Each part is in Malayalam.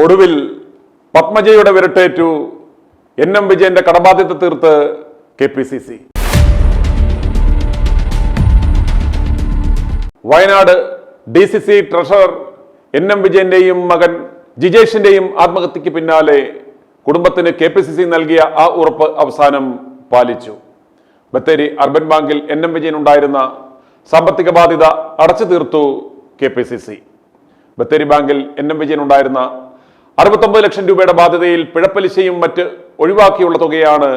ഒടുവിൽ പത്മജയുടെ വിരട്ടേറ്റു. NM വിജയന്റെ കടബാധ്യത തീർത്ത് KPCC. Wayanad DCC treasurer NM വിജയന്റെയും മകൻ ജിജേഷിന്റെയും ആത്മഹത്യക്ക് പിന്നാലെ കുടുംബത്തിന് KPCC നൽകിയ ആ ഉറപ്പ് അവസാനം പാലിച്ചു. ബത്തേരി അർബൻ ബാങ്കിൽ NM വിജയൻ ഉണ്ടായിരുന്ന സാമ്പത്തിക ബാധ്യത അടച്ചു തീർത്തു KPCC. ബത്തേരി ബാങ്കിൽ NM വിജയൻ ഉണ്ടായിരുന്ന 69 ലക്ഷം രൂപയുടെ ബാധ്യതയിൽ പിഴപ്പലിശയും മറ്റ് ഒഴിവാക്കിയുള്ള തുകയാണ്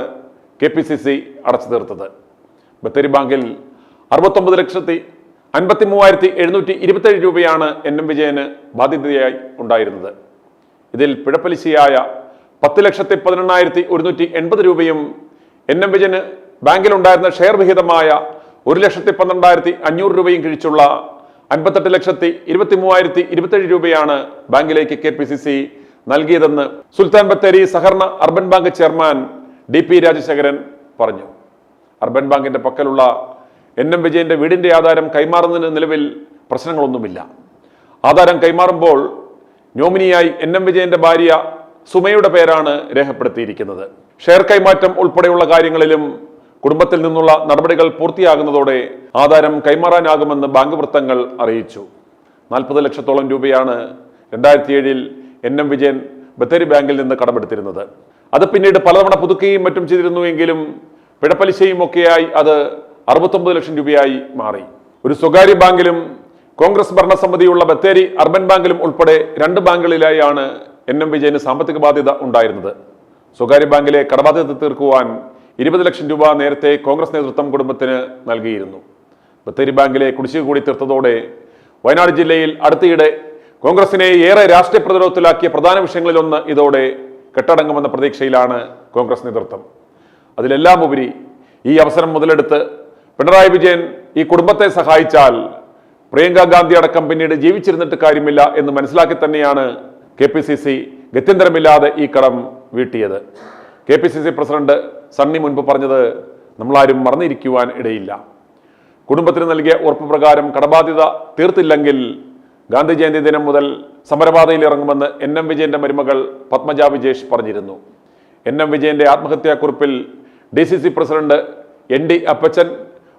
KPCC അടച്ചു തീർത്തത്. ബത്തേരി ബാങ്കിൽ 69,53,727 രൂപയാണ് NM വിജയന് ബാധ്യതയായി ഉണ്ടായിരുന്നത്. ഇതിൽ പിഴപ്പലിശയായ 10,11,180 രൂപയും NM വിജയന് ബാങ്കിൽ ഉണ്ടായിരുന്ന ഷെയർ വിഹിതമായ 1,12,500 രൂപയും കിഴിച്ചുള്ള 58,23,027 രൂപയാണ് ബാങ്കിലേക്ക് KPCC നൽകിയതെന്ന് സുൽത്താൻ ബത്തേരി സഹകരണ urban bank chairman DP Rajasekharan പറഞ്ഞു. അർബൻ ബാങ്കിന്റെ പക്കലുള്ള NM വിജയന്റെ വീടിന്റെ ആധാരം കൈമാറുന്നതിന് നിലവിൽ പ്രശ്നങ്ങളൊന്നുമില്ല. ആധാരം കൈമാറുമ്പോൾ നോമിനിയായി NM വിജയന്റെ ഭാര്യ സുമയുടെ പേരാണ് രേഖപ്പെടുത്തിയിരിക്കുന്നത്. ഷെയർ കൈമാറ്റം ഉൾപ്പെടെയുള്ള കാര്യങ്ങളിലും കുടുംബത്തിൽ നിന്നുള്ള നടപടികൾ പൂർത്തിയാകുന്നതോടെ ആധാരം കൈമാറാനാകുമെന്ന് ബാങ്ക് വൃത്തങ്ങൾ അറിയിച്ചു. 40 ലക്ഷത്തോളം രൂപയാണ് 2007 NM വിജയൻ ബത്തേരി ബാങ്കിൽ നിന്ന് കടമെടുത്തിരുന്നത്. അത് പിന്നീട് പലതവണ പുതുക്കുകയും മറ്റും ചെയ്തിരുന്നുവെങ്കിലും പിഴപ്പലിശയും ഒക്കെയായി അത് 69 ലക്ഷം രൂപയായി മാറി. ഒരു സ്വകാര്യ ബാങ്കിലും കോൺഗ്രസ് ഭരണസമിതിയുള്ള ബത്തേരി അർബൻ ബാങ്കിലും ഉൾപ്പെടെ 2 ബാങ്കുകളിലായാണ് NM വിജയന് സാമ്പത്തിക ബാധ്യത ഉണ്ടായിരുന്നത്. സ്വകാര്യ ബാങ്കിലെ കടബാധ്യത തീർക്കുവാൻ 20 ലക്ഷം രൂപ നേരത്തെ കോൺഗ്രസ് നേതൃത്വം കുടുംബത്തിന് നൽകിയിരുന്നു. ബത്തേരി ബാങ്കിലെ കുടിശ്ശിക കൂടി തീർത്തതോടെ വയനാട് ജില്ലയിൽ അടുത്തിടെ കോൺഗ്രസിനെ ഏറെ രാഷ്ട്രീയ പ്രതിരോധത്തിലാക്കിയ പ്രധാന വിഷയങ്ങളിലൊന്ന് ഇതോടെ കെട്ടടങ്ങുമെന്ന പ്രതീക്ഷയിലാണ് കോൺഗ്രസ് നേതൃത്വം. അതിലെല്ലാം ഉപരി ഈ അവസരം മുതലെടുത്ത് പിണറായി വിജയൻ ഈ കുടുംബത്തെ സഹായിച്ചാൽ പ്രിയങ്ക ഗാന്ധി അടക്കം പിന്നീട് ജീവിച്ചിരുന്നിട്ട് കാര്യമില്ല എന്ന് മനസ്സിലാക്കി തന്നെയാണ് KPCC ഗത്യന്തരമില്ലാതെ ഈ കടം വീട്ടിയത്. KPCC പ്രസിഡന്റ് സണ്ണി മുൻപ് പറഞ്ഞത് നമ്മളാരും മറന്നിരിക്കുവാൻ ഇടയില്ല. കുടുംബത്തിന് നൽകിയ ഉറപ്പ് പ്രകാരം കടബാധ്യത തീർത്തില്ലെങ്കിൽ ഗാന്ധി ജയന്തി ദിനം മുതൽ സമരപാതയിൽ ഇറങ്ങുമെന്ന് NM വിജയന്റെ മരുമകൾ പത്മജ വിജേഷ് പറഞ്ഞിരുന്നു. NM വിജയന്റെ ആത്മഹത്യാക്കുറിപ്പിൽ DCC പ്രസിഡന്റ് ND അപ്പച്ചൻ,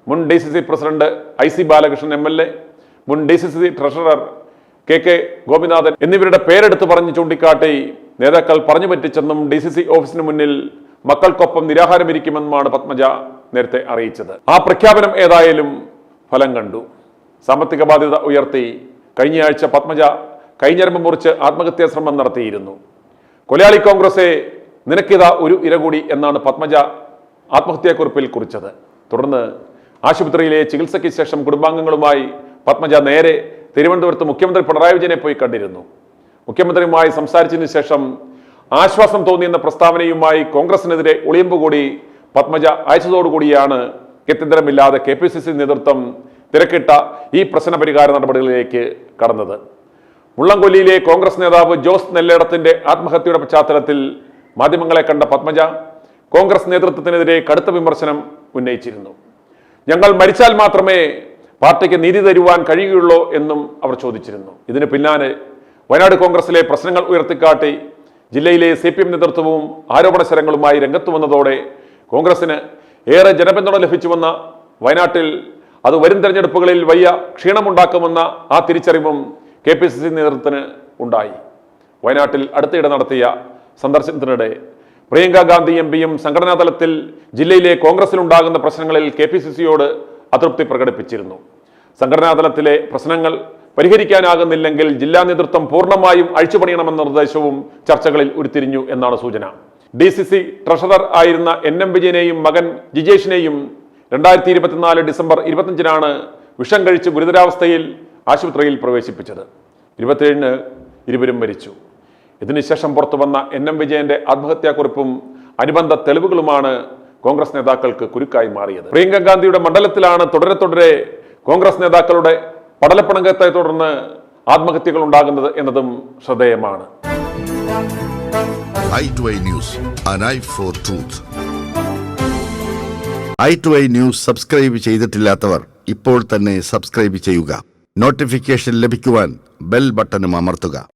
മുൻ DCC president IC Balakrishnan MLA, മുൻ DCC ട്രഷറർ KK ഗോപിനാഥൻ എന്നിവരുടെ പേരെടുത്ത് പറഞ്ഞ് ചൂണ്ടിക്കാട്ടി നേതാക്കൾ പറഞ്ഞു പറ്റിച്ചെന്നും DCC ഓഫീസിന് മുന്നിൽ മക്കൾക്കൊപ്പം നിരാഹാരമിരിക്കുമെന്നുമാണ് പത്മജ നേരത്തെ അറിയിച്ചത്. ആ പ്രഖ്യാപനം ഏതായാലും ഫലം കണ്ടു. സാമ്പത്തിക ബാധ്യത ഉയർത്തി കഴിഞ്ഞയാഴ്ച പത്മജ കൈഞ്ഞരമ്പ് മുറിച്ച് ആത്മഹത്യാ ശ്രമം നടത്തിയിരുന്നു. കൊലയാളി കോൺഗ്രസെ നിനക്കിതാ ഒരു ഇര കൂടി എന്നാണ് പത്മജ ആത്മഹത്യാക്കുറിപ്പിൽ കുറിച്ചത്. തുടർന്ന് ആശുപത്രിയിലെ ചികിത്സയ്ക്ക് ശേഷം കുടുംബാംഗങ്ങളുമായി പത്മജ നേരെ തിരുവനന്തപുരത്ത് മുഖ്യമന്ത്രി പിണറായി വിജയനെ പോയി കണ്ടിരുന്നു. മുഖ്യമന്ത്രിയുമായി സംസാരിച്ചതിനു ശേഷം ആശ്വാസം തോന്നിയെന്ന പ്രസ്താവനയുമായി കോൺഗ്രസിനെതിരെ ഒളിയമ്പ് കൂടി പത്മജ അയച്ചതോടുകൂടിയാണ് ഗത്യന്തരമില്ലാതെ KPCC നേതൃത്വം തിരക്കിട്ട ഈ പ്രശ്ന പരിഹാര നടപടികളിലേക്ക് കടന്നത്. മുള്ളംകൊല്ലിയിലെ കോൺഗ്രസ് നേതാവ് ജോസ് നെല്ലേടത്തിന്റെ ആത്മഹത്യയുടെ പശ്ചാത്തലത്തിൽ മാധ്യമങ്ങളെ കണ്ട പത്മജ കോൺഗ്രസ് നേതൃത്വത്തിനെതിരെ കടുത്ത വിമർശനം ഉന്നയിച്ചിരുന്നു. ഞങ്ങൾ മരിച്ചാൽ മാത്രമേ പാർട്ടിക്ക് നീതി തരുവാൻ കഴിയുകയുള്ളൂ എന്നും അവർ ചോദിച്ചിരുന്നു. ഇതിന് പിന്നാലെ വയനാട് കോൺഗ്രസിലെ പ്രശ്നങ്ങൾ ഉയർത്തിക്കാട്ടി ജില്ലയിലെ CPM നേതൃത്വവും ആരോപണ ശരങ്ങളുമായി രംഗത്തു വന്നതോടെ കോൺഗ്രസിന് ഏറെ ജനപിന്തുണ ലഭിച്ചുവെന്ന വയനാട്ടിൽ അത് വരും തെരഞ്ഞെടുപ്പുകളിൽ വലിയ ക്ഷീണമുണ്ടാക്കുമെന്ന ആ തിരിച്ചറിവും KPCC നേതൃത്വത്തിന് ഉണ്ടായി. വയനാട്ടിൽ അടുത്തിടെ നടത്തിയ സന്ദർശനത്തിനിടെ പ്രിയങ്ക ഗാന്ധി MPയും സംഘടനാ തലത്തിൽ ജില്ലയിലെ കോൺഗ്രസിലുണ്ടാകുന്ന പ്രശ്നങ്ങളിൽ KPCCയോട് അതൃപ്തി പ്രകടിപ്പിച്ചിരുന്നു. സംഘടനാ തലത്തിലെ പ്രശ്നങ്ങൾ പരിഹരിക്കാനാകുന്നില്ലെങ്കിൽ ജില്ലാ നേതൃത്വം പൂർണ്ണമായും അഴിച്ചുപണിയണമെന്ന നിർദ്ദേശവും ചർച്ചകളിൽ ഉരുത്തിരിഞ്ഞു എന്നാണ് സൂചന. DCC ട്രഷറർ ആയിരുന്ന NM വിജയനെയും മകൻ ജിജേഷിനെയും 2024 ഡിസംബർ 25-നാണ് വിഷം കഴിച്ച് ഗുരുതരാവസ്ഥയിൽ ആശുപത്രിയിൽ പ്രവേശിപ്പിച്ചത്. 27-ന് ഇരുവരും മരിച്ചു. ഇതിനുശേഷം പുറത്തു വന്ന NM വിജയന്റെ ആത്മഹത്യാക്കുറിപ്പും അനുബന്ധ തെളിവുകളുമാണ് കോൺഗ്രസ് നേതാക്കൾക്ക് കുരുക്കായി മാറിയത്. പ്രിയങ്ക ഗാന്ധിയുടെ മണ്ഡലത്തിലാണ് തുടരെ കോൺഗ്രസ് നേതാക്കളുടെ പടലപ്പിണക്കത്തെ തുടർന്ന് ആത്മഹത്യകൾ ഉണ്ടാകുന്നത് എന്നതും ശ്രദ്ധേയമാണ്. i2i News, an eye for truth. i2i News subscribe ചെയ്തിട്ടില്ലാത്തവർ ഇപ്പോൾ തന്നെ സബ്സ്ക്രൈബ് ചെയ്യുക. നോട്ടിഫിക്കേഷൻ ലഭിക്കുവാൻ ബെൽ ബട്ടണും അമർത്തുക.